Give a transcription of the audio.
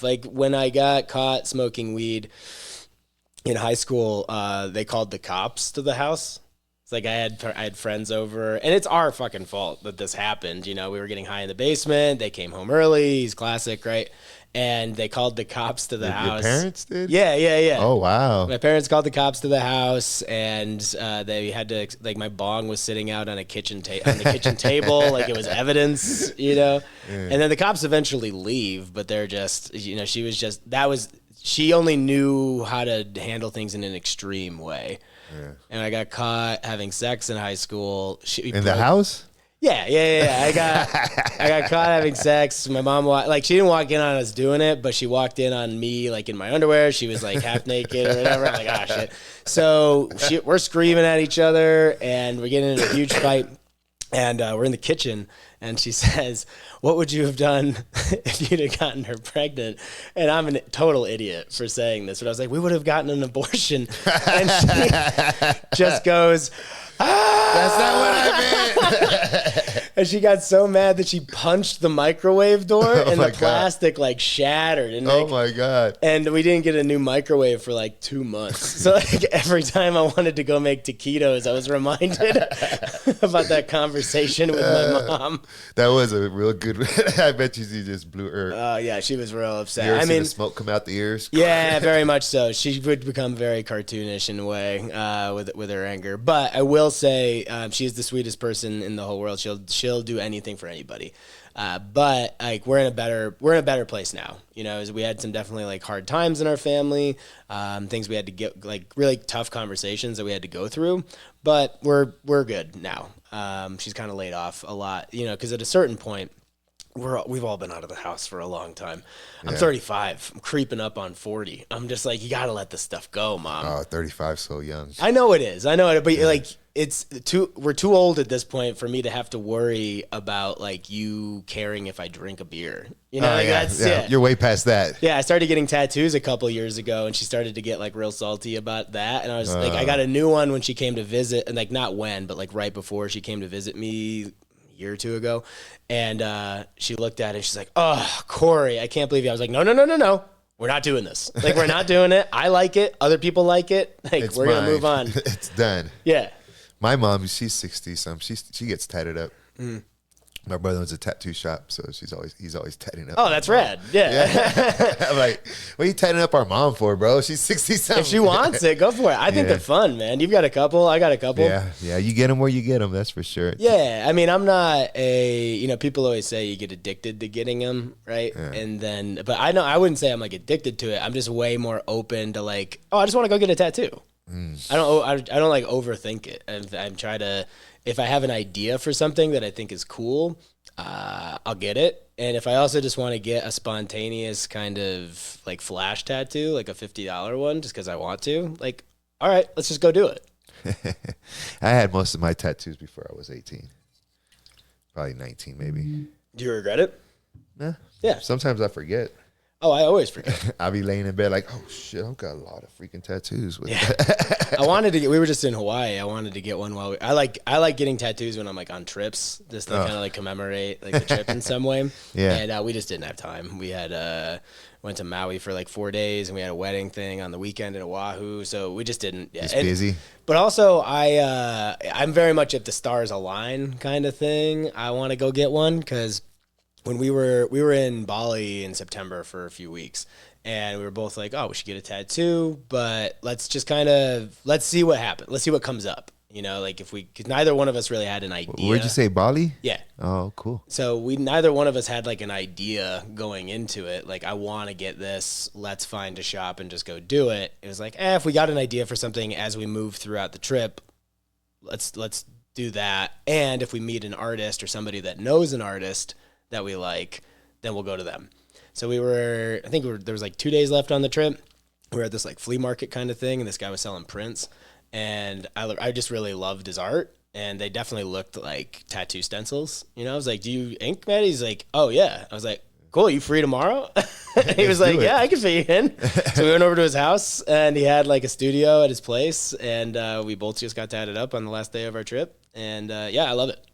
Like when I got caught smoking weed in high school, they called the cops to the house. It's like I had friends over, and it's our fucking fault that this happened. You know, we were getting high in the basement. They came home early. He's classic, right? And they called the cops to the house. Your parents did? Yeah. Oh, wow. My parents called the cops to the house, and they had to, like, my bong was sitting out on a on the kitchen table, like it was evidence, you know. Yeah. And then the cops eventually leave, but they're just, you know, she only knew how to handle things in an extreme way. Yeah. And I got caught having sex in high school. In the house? Yeah. I got caught having sex. My mom she didn't walk in on us doing it, but she walked in on me like in my underwear. She was like half naked or whatever. I'm like, ah, shit. So we're screaming at each other and we're getting in a huge fight. And we're in the kitchen, and she says, "What would you have done if you'd have gotten her pregnant?" And I'm a total idiot for saying this, but I was like, "We would have gotten an abortion." And she just goes, "Ah!" That's not what I meant. And she got so mad that she punched the microwave door, and the plastic like shattered. And oh my God. And we didn't get a new microwave for like 2 months. So like every time I wanted to go make taquitos, I was reminded about that conversation with my mom. That was a real good I bet you just blew her. Oh yeah, she was real upset. You ever seen the smoke come out the ears? Yeah, very much so. She would become very cartoonish in a way with her anger. But I will say she's the sweetest person in the whole world. She'll do anything for anybody. But like we're in a better place now. You know, we had some definitely like hard times in our family, things we had to get, like really tough conversations that we had to go through. But we're good now. She's kind of laid off a lot, you know, because at a certain point, we've all been out of the house for a long time. I'm 35. I'm creeping up on 40. I'm just like, you got to let this stuff go, Mom. Oh, 35 so young. I know it is. But like, we're too old at this point for me to have to worry about like you caring if I drink a beer. You know, You're way past that. Yeah, I started getting tattoos a couple years ago, and she started to get like real salty about that. And I was like, I got a new one when she came to visit, and like not when, but like right before she came to visit me year or two ago, and she looked at it and she's like, "Oh, Corey, I can't believe you." I was like, no, we're not doing this. Like, we're not doing it. I like it, other people like it, like we're gonna move on. It's done. Yeah, my mom, she's 60 some, she gets tatted up. My brother owns a tattoo shop, so he's always tatting up. Oh, that's rad. Yeah. I'm like, what are you tatting up our mom for, bro? She's 60-something. If she wants it, go for it. I think they're fun, man. You've got a couple. I got a couple. Yeah. You get them where you get them. That's for sure. Yeah. I mean, I'm not people always say you get addicted to getting them, right? Yeah. And then, but I wouldn't say I'm like addicted to it. I'm just way more open to like, oh, I just want to go get a tattoo. I don't like overthink it. I'm trying to, if I have an idea for something that I think is cool, I'll get it. And if I also just want to get a spontaneous kind of like flash tattoo, like a $50 one, just because I want to, like, all right, let's just go do it. I had most of my tattoos before I was 18. Probably 19 maybe. Do you regret it? Nah. Yeah. Sometimes I forget. Oh, I always forget. I'll be laying in bed like, oh shit, I've got a lot of freaking tattoos. We were just in Hawaii. I wanted to get one I like getting tattoos when I'm like on trips, just to kind of like commemorate like the trip in some way. Yeah. And we just didn't have time. We had went to Maui for like 4 days, and we had a wedding thing on the weekend in Oahu, so we just didn't. Just busy. But also, I'm very much at the stars align kind of thing. I want to go get one because when we were in Bali in September for a few weeks, and we were both like, oh, we should get a tattoo, but let's just let's see what happens. Let's see what comes up. You know, like because neither one of us really had an idea. Where'd you say, Bali? Yeah. Oh, cool. So neither one of us had like an idea going into it. Like, I want to get this, let's find a shop and just go do it. It was like, if we got an idea for something as we move throughout the trip, let's do that. And if we meet an artist or somebody that knows an artist that we like, then we'll go to them. So there was like 2 days left on the trip. We were at this like flea market kind of thing, and this guy was selling prints, and I just really loved his art, and they definitely looked like tattoo stencils. You know, I was like, "Do you ink, Matt?" He's like, "Oh yeah." I was like, "Cool, you free tomorrow?" He was like, "Yeah, I can fit you in." So we went over to his house, and he had like a studio at his place, and we both just got tatted up on the last day of our trip, and I love it.